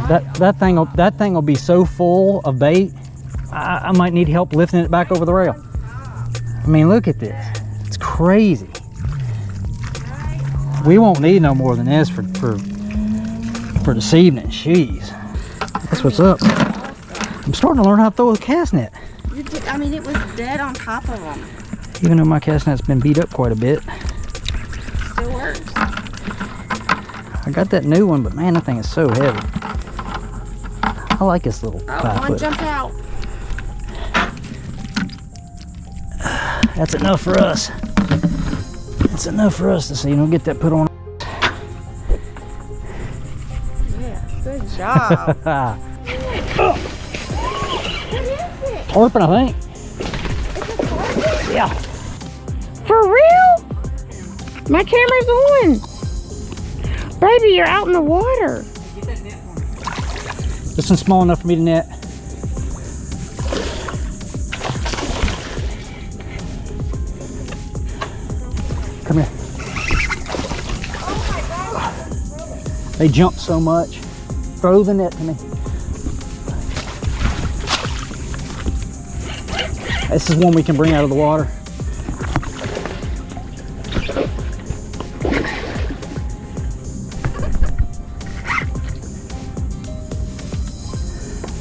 That thing will be so full of bait. I might need help lifting it back over the rail. I mean, look at this. It's crazy. We won't need no more than this for this evening. Jeez, that's what's up. I'm starting to learn how to throw a cast net. You did, I mean, it was dead on top of them. Even though my cast net's been beat up quite a bit. Still works. I got that new one, but man, that thing is so heavy. I like this little 5 foot. One jumped out. That's enough for us. It's enough for us to see. Don't get that put on. Yeah, good job. Tarpon, I think. It's a tarpon? Yeah. For real? My camera's on. Baby, you're out in the water. Get that net for me. This one's small enough for me to net. Come here. Oh my God. They jump so much. Throw the net to me. This is one we can bring out of the water.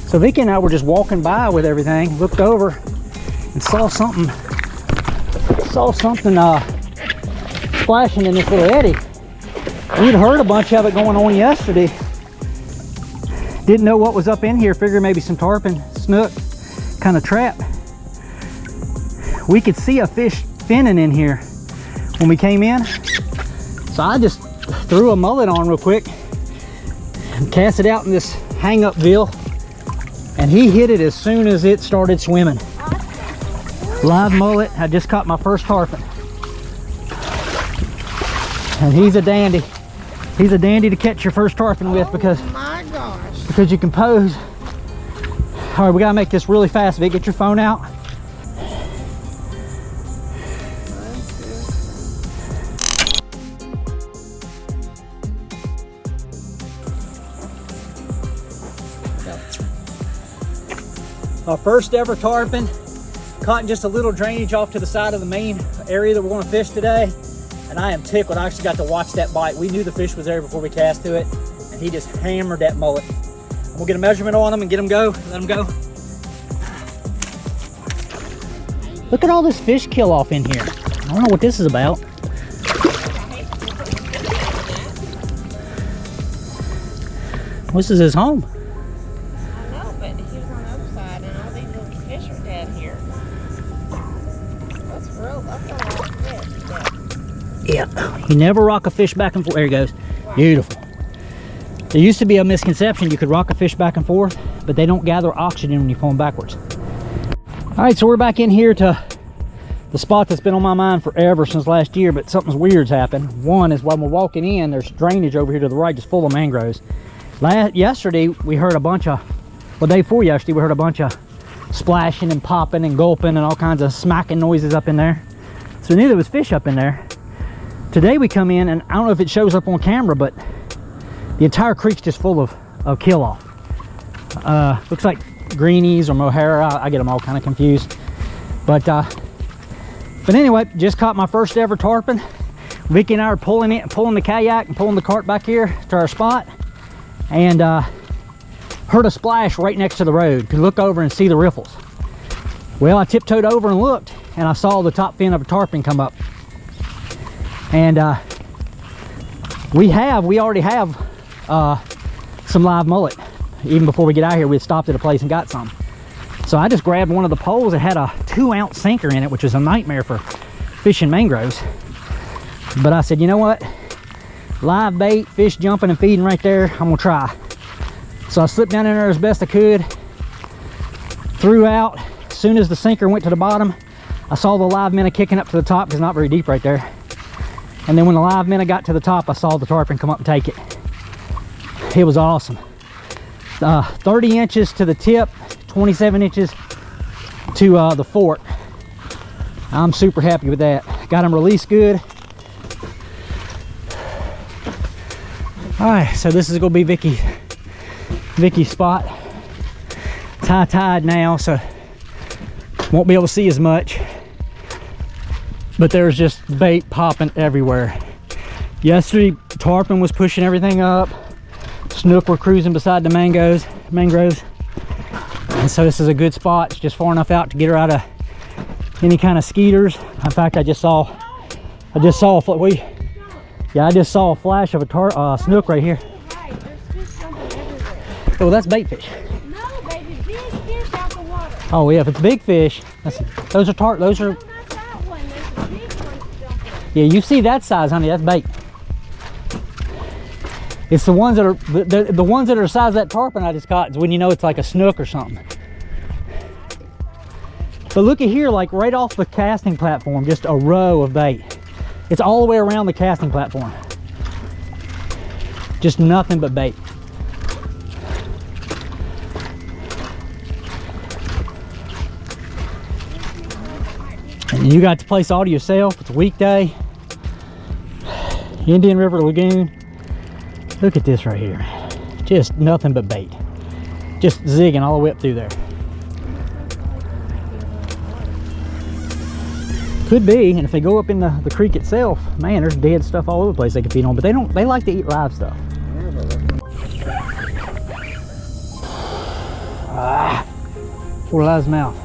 So Vicky and I were just walking by with everything, looked over and saw something splashing in this little eddy. We'd heard a bunch of it going on yesterday. Didn't know what was up in here, figured maybe some tarpon, snook kind of trap. We could see a fish finning in here when we came in. So I just threw a mullet on real quick and cast it out in this hang up bill. And he hit it as soon as it started swimming. Live mullet. I just caught my first tarpon. And he's a dandy. He's a dandy to catch your first tarpon with because, oh my gosh, because you can pose. All right, we gotta make this really fast. Vic, get your phone out. Our first ever tarpon, caught in just a little drainage off to the side of the main area that we're going to fish today. And I am tickled. I actually got to watch that bite. We knew the fish was there before we cast to it, and he just hammered that mullet. We'll get a measurement on him and get him go. Let him go. Look at all this fish kill off in here. I don't know what this is about. This is his home. Yeah, you never rock a fish back and forth. There he goes. Beautiful. There used to be a misconception you could rock a fish back and forth, but they don't gather oxygen when you pull them backwards. All right, so we're back in here to the spot that's been on my mind forever since last year, but something's weird's happened. One is when we're walking in, there's drainage over here to the right just full of mangroves. Yesterday, we heard a bunch of, well, day before yesterday, we heard a bunch of splashing and popping and gulping and all kinds of smacking noises up in there. So we knew there was fish up in there. Today we come in, and I don't know if it shows up on camera, but the entire creek's just full of kill-off. Looks like greenies or mohair. I get them all kind of confused. But anyway, just caught my first ever tarpon. Vicky and I are pulling the kayak and pulling the cart back here to our spot, and heard a splash right next to the road. Could look over and see the riffles. Well, I tiptoed over and looked, and I saw the top fin of a tarpon come up. And we already have some live mullet. Even before we get out here, we had stopped at a place and got some. So I just grabbed one of the poles that had a 2-ounce sinker in it, which is a nightmare for fishing mangroves. But I said, you know what? Live bait, fish jumping and feeding right there, I'm gonna try. So I slipped down in there as best I could, threw out. As soon as the sinker went to the bottom, I saw the live minnow kicking up to the top, because it's not very deep right there. And then when the live minnow got to the top, I saw the tarpon come up and take it. It was awesome. 30 inches to the tip, 27 inches to the fork. I'm super happy with that. Got him released good. All right, so this is gonna be Vicky's Vicky's spot. It's high tide now, so won't be able to see as much. But there's just bait popping everywhere. Yesterday, tarpon was pushing everything up. Snook were cruising beside the mangroves. And so this is a good spot. It's just far enough out to get her out of any kind of skeeters. In fact, I just saw a flash of a snook right here. Right, there's fish jumping everywhere. Oh, that's bait fish. No, baby, big fish out the water. Oh yeah, if it's big fish, those are those are. No, not that one. There's a big one jumping. Yeah, you see that size, honey? That's bait. It's the ones that are the ones that are the size of that tarpon I just caught is when you know it's like a snook or something. But look at here, like right off the casting platform, just a row of bait. It's all the way around the casting platform. Just nothing but bait. And you got the place all to yourself. It's a weekday. Indian River Lagoon. Look at this right here, man. Just nothing but bait. Just zigging all the way up through there. Could be, and if they go up in the creek itself, man, there's dead stuff all over the place they can feed on, but they like to eat live stuff. Pull it out of his mouth.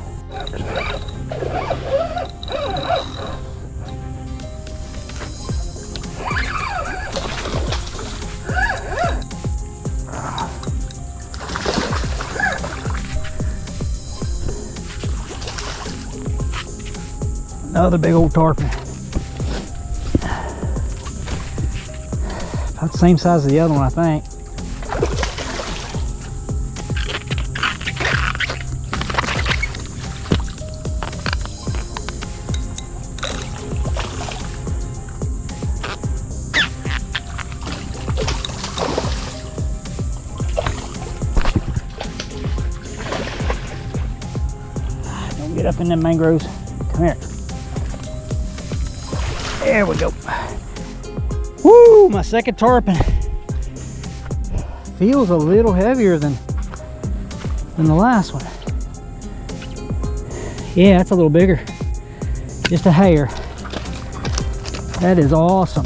Another big old tarpon. About the same size as the other one, I think. Don't get up in them mangroves. Come here. There we go. Woo, my second tarpon. Feels a little heavier than the last one. Yeah, that's a little bigger. Just a hair. That is awesome.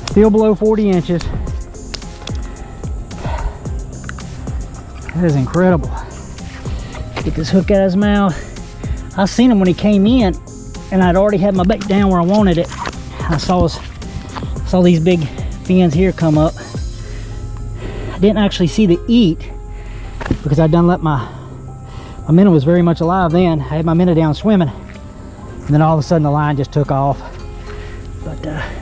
Still below 40 inches. That is incredible. Get this hook out of his mouth. I seen him when he came in, and I'd already had my bait down where I wanted it. I saw these big fins here come up. I didn't actually see the eat because I'd done let my minnow was very much alive then. I had my minnow down swimming, and then all of a sudden the line just took off. But that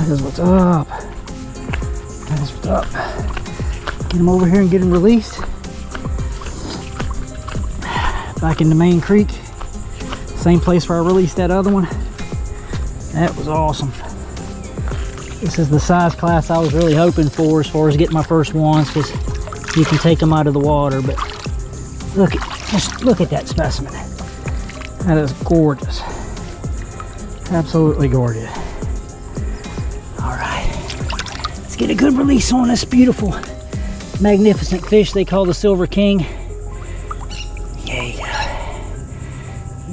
is what's up. That is what's up. Get him over here and get him released. Back in the main creek, same place where I released that other one. That was awesome. This is the size class I was really hoping for as far as getting my first ones, because you can take them out of the water. But just look at that specimen. That is gorgeous. Absolutely gorgeous. All right, let's get a good release on this beautiful, magnificent fish they call the Silver King.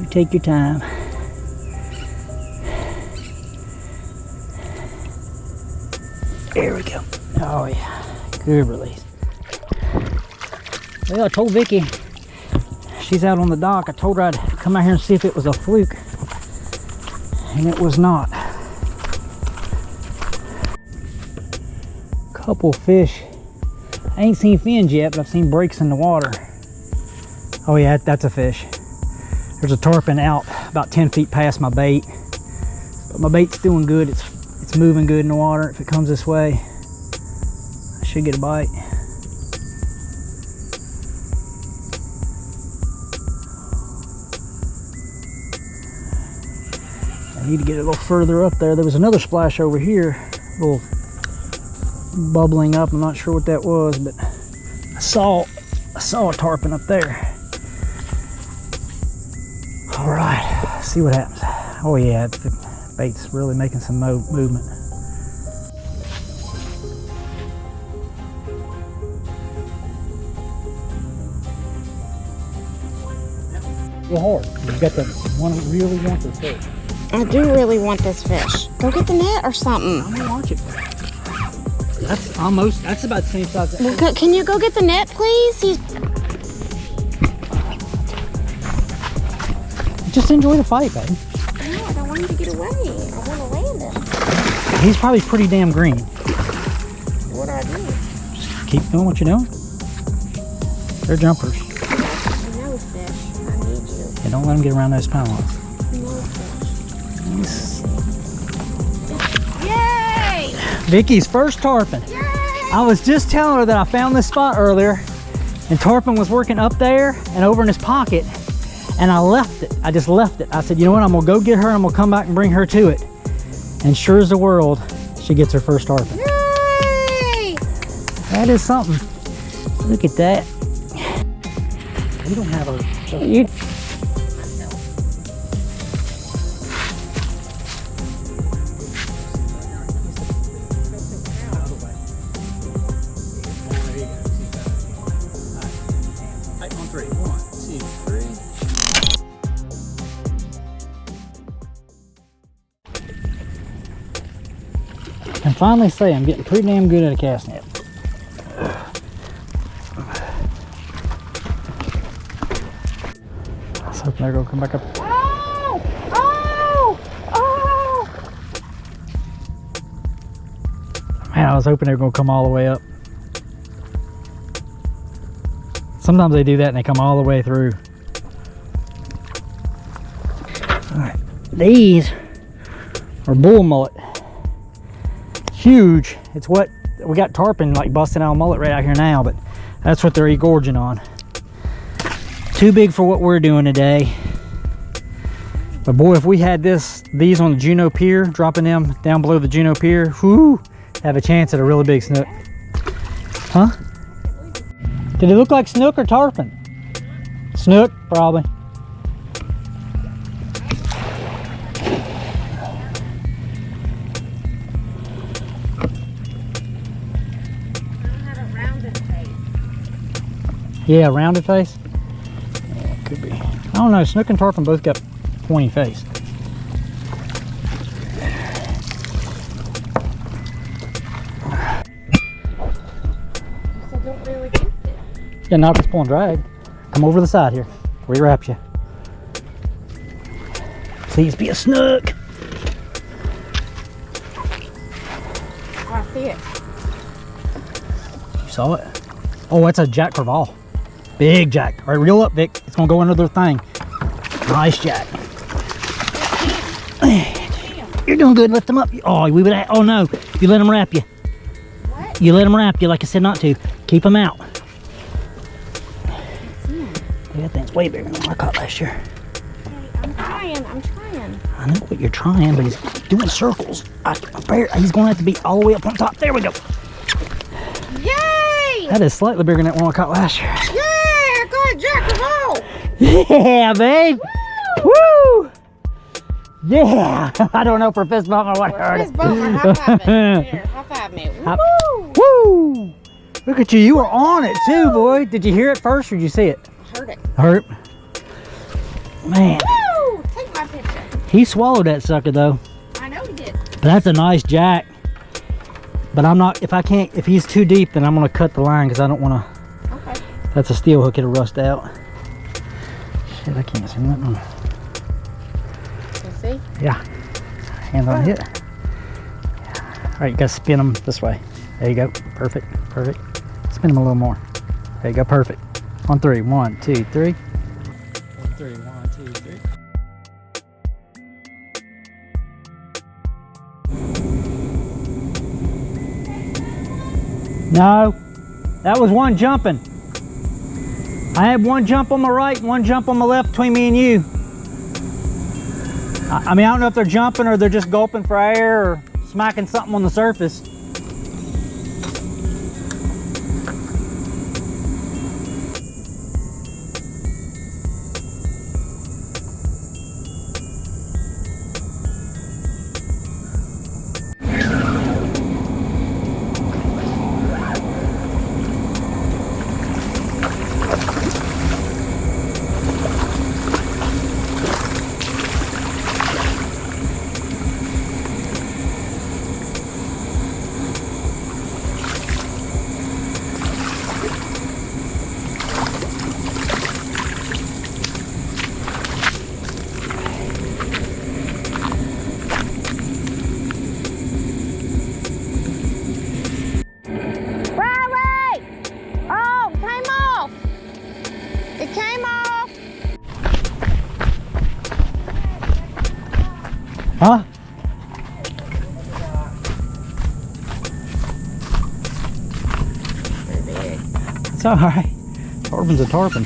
Take your time. There we go. Oh yeah, good release. Well, I told Vicky, she's out on the dock, I told her I'd come out here and see if it was a fluke, and it was not. Couple fish. I ain't seen fins yet, but I've seen breaks in the water. Oh yeah, that's a fish. There's a tarpon out about 10 feet past my bait, but my bait's doing good. It's moving good in the water. If it comes this way, I should get a bite. I need to get it a little further up there. There was another splash over here, a little bubbling up. I'm not sure what that was, but I saw a tarpon up there. All right, see what happens. Oh yeah, Bait's really making some movement. Go hard. You got to really want this fish. I do really want this fish. Go get the net or something. I'm gonna watch it. That's about the same size. Well, can you go get the net, please? Just enjoy the fight, babe. No, I don't want him to get away. I want to land him. He's probably pretty damn green. What do I do? Just keep doing what you're doing. They're jumpers. No fish. I need you. Yeah, don't let them get around those pound lines. No fish. Nice. Yay! Vicky's first tarpon. Yay! I was just telling her that I found this spot earlier, and tarpon was working up there and over in his pocket, and I left it. I just left it. I said, you know what? I'm gonna go get her, and I'm gonna come back and bring her to it. And sure as the world, she gets her first tarpon. Yay! That is something. Look at that. We don't have a. You. And finally say I'm getting pretty damn good at a cast net. Let's hope they're gonna come back up. Oh! Oh! Oh! Man, I was hoping they were gonna come all the way up. Sometimes they do that and they come all the way through. Alright, these are bull mullet. Huge. It's what we got tarpon like busting out mullet right out here now, but that's what they're egorging on. Too big for what we're doing today. But boy, if we had these on the Juneau Pier, dropping them down below the Juneau Pier, whoo, have a chance at a really big snook. Huh? Did it look like snook or tarpon? Snook, probably. Yeah, rounded face? Yeah, it could be. I don't know, snook and tarpon both got pointy face. So don't really against it. Yeah, not if it's pulling drag. Come over to the side here. We wrap you. Please be a snook. Oh, I see it. You saw it? Oh, that's a Jack Crevalle. Big Jack. All right, reel up, Vic. It's gonna go under their thing. Nice Jack. You're doing good. Lift them up. Oh, we would. Oh no! You let them wrap you. What? You let them wrap you, like I said not to. Keep them out. That thing's way bigger than what I caught last year. I'm trying. I'm trying. I know what you're trying, but he's doing circles. He's gonna have to be all the way up on top. There we go. Yay! That is slightly bigger than that one I caught last year. Yay! I got a Jack Crevalle. Yeah, babe. Woo! Yeah. I don't know if we're fist bumping or what. Fist bump or high five it. Here, high five me. Woo! Woo! Look at you. You were on it too, boy. Did you hear it first or did you see it? Heard it. Hurt. Man. Woo! Take my picture. He swallowed that sucker though. I know he did. But that's a nice Jack. But I'm not, if he's too deep, then I'm gonna cut the line because I don't wanna. Okay. That's a steel hook, it'll rust out. Shit, I can't see nothing. You see? Yeah. Hands on the hit. All right, you gotta spin them this way. There you go. Perfect. Perfect. Spin them a little more. There you go. Perfect. On three. 1, 2, 3. 1, 3. 1, 2, 3. No, that was one jumping. I had one jump on my right and one jump on my left between me and you. I mean, I don't know if they're jumping or they're just gulping for air or smacking something on the surface. Huh? They're big. It's alright. Tarpon's a tarpon.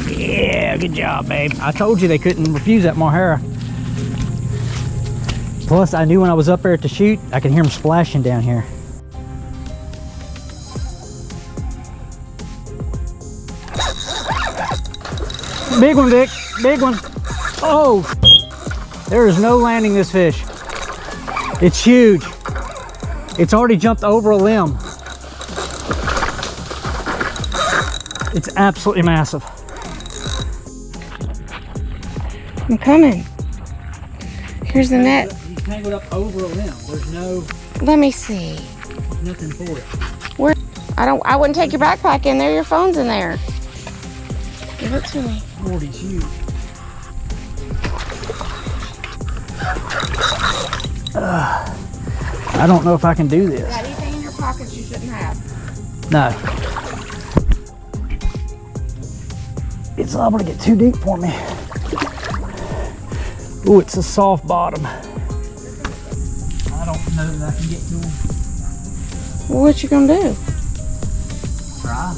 Yeah, good job, babe. I told you they couldn't refuse that mohair. Plus, I knew when I was up there to shoot, I could hear them splashing down here. Big one, Vic. Big one. Oh, there is no landing this fish. It's huge. It's already jumped over a limb. It's absolutely massive. I'm coming. Here's the net. He's tangled up over a limb. There's no, Let me see. nothing for it. Where? I wouldn't take your backpack in there. Your phone's in there. Give it to me. Morty's huge. I don't know if I can do this. Got anything in your pockets you shouldn't have? No. It's liable to get too deep for me. Ooh, it's a soft bottom. I don't know that I can get to him. Well, what you gonna do? Try.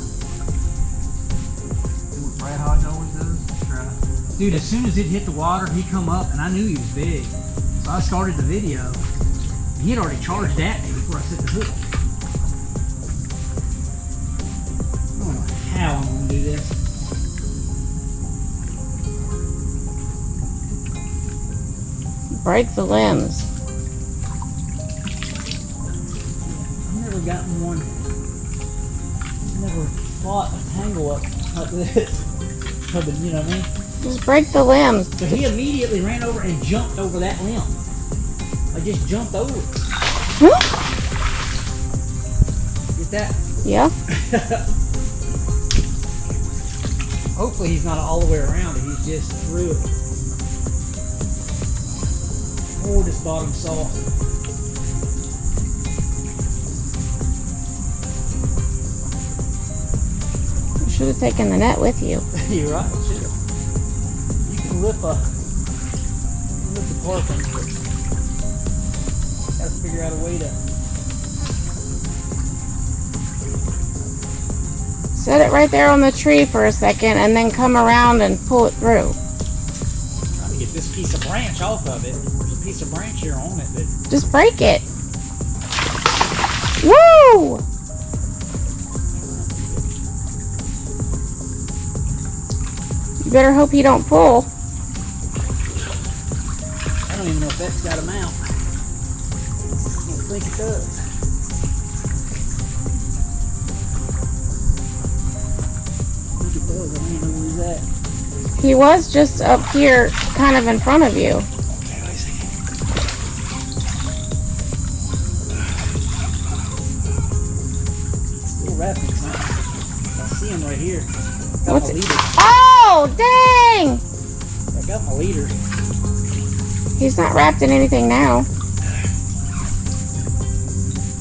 Do what Brad Hodge always does. Try. Dude, as soon as it hit the water, he come up and I knew he was big. So I started the video. He had already charged at me before I set the hook. I don't know how I'm gonna do this. Break the limbs. I've never gotten one. I've never fought a tangle up like this. You know what I mean? Just break the limbs. So he immediately ran over and jumped over that limb. I just jumped over it. Get that? Yeah. Hopefully he's not all the way around it. He's just through it. Oh, this bottom's soft. You should have taken the net with you. You're right, should have. You can lip the tarpon, but gotta figure out a way to. Set it right there on the tree for a second and then come around and pull it through. Trying to get this piece of branch off of it. There's a piece of branch here on it, but Just break it. Woo! You better hope he don't pull. I don't even know if that's got a mount. I don't think it does. I think it does. I don't even know where he's at. He was just up here, kind of in front of you. Okay, let's see. Still wrapping something. I see him right here. Got What's my it? leader. Oh, dang! I got my leader. He's not wrapped in anything now.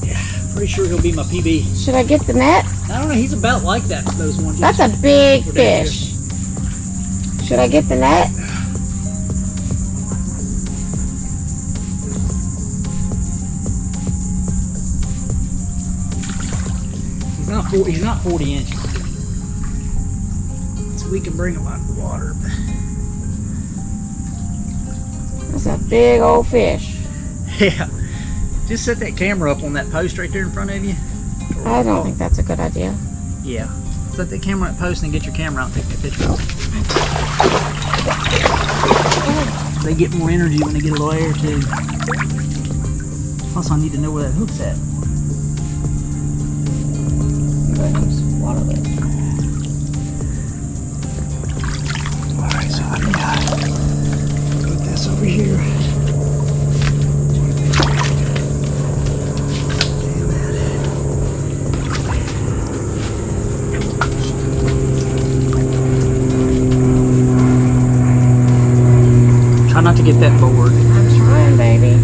Yeah, pretty sure he'll be my PB. Should I get the net? I don't know. He's about like that. Those ones. That's a big We're down here. fish. Should I get the net? He's not 40 inches. So we can bring him out of the water. That's a big old fish. Yeah. Just set that camera up on that post right there in front of you. I don't think that's a good idea. Yeah. Set that camera on that post and get your camera out and take that picture. They get more energy when they get a little air too. Plus I need to know where that hook's at. Alright, so I can put this over here. Try not to get that board. I'm trying, baby.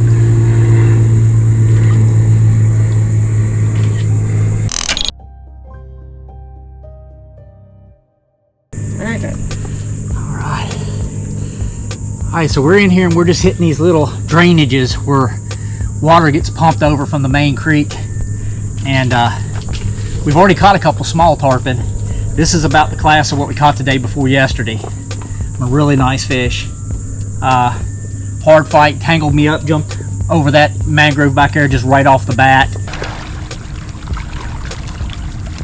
Alright, so we're in here and we're just hitting these little drainages where water gets pumped over from the main creek. And we've already caught a couple small tarpon. This is about the class of what we caught the day before yesterday. A really nice fish. Hard fight, tangled me up, jumped over that mangrove back there just right off the bat.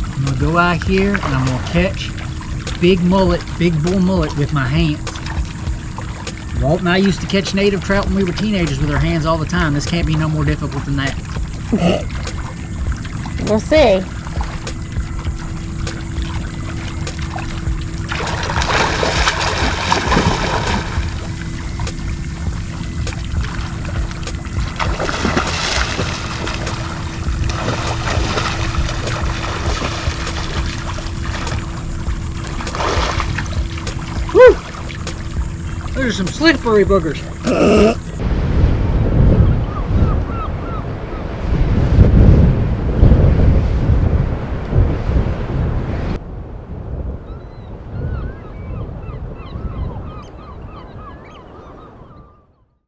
I'm gonna go out here and I'm gonna catch big mullet, big bull mullet with my hands. Walt and I used to catch native trout when we were teenagers with our hands all the time. This can't be no more difficult than that. We'll see. Woo! There's some slippery boogers.